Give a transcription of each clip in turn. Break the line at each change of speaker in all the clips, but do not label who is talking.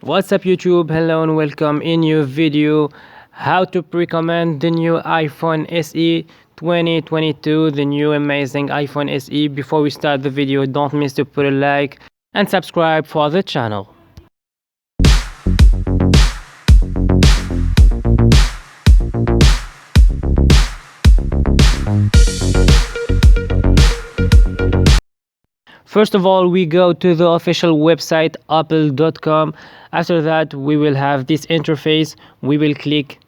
What's up YouTube? Hello and welcome in new video. How to pre-command the new iPhone SE 2022, the new amazing iPhone SE. Before we start the video, don't miss to put a like and subscribe for the channel. First of all, we go to the official website apple.com. After that, we will have this interface. We will click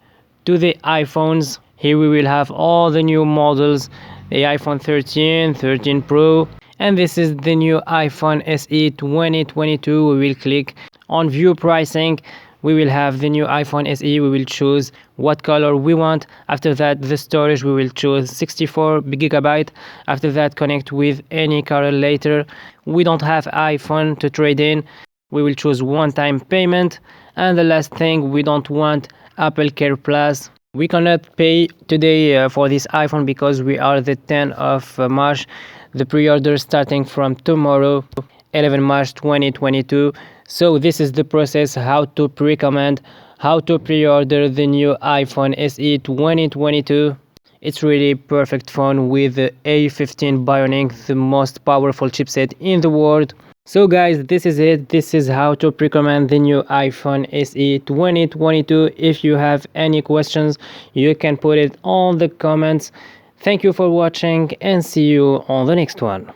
to the iPhones. Here we will have all the new models, the iPhone 13, 13 Pro, and this is the new iPhone SE 2022. We will click on view pricing. We will have the new iPhone SE. We will choose what color we want. After that, the storage, we will choose 64 gigabyte. After that, connect with any color later. We don't have iPhone to trade in. We will choose one-time payment. And the last thing, we don't want Apple Care Plus. We cannot pay today for this iPhone because we are the 10th of March. The pre-order starting from tomorrow, 11 March 2022. So this is the process how to pre-command, how to pre-order the new iPhone SE 2022. It's really perfect phone with the A15 Bionic, the most powerful chipset in the world. So guys, this is it. This is how to pre-command the new iPhone SE 2022. If you have any questions, you can put it on the comments. Thank you for watching and see you on the next one.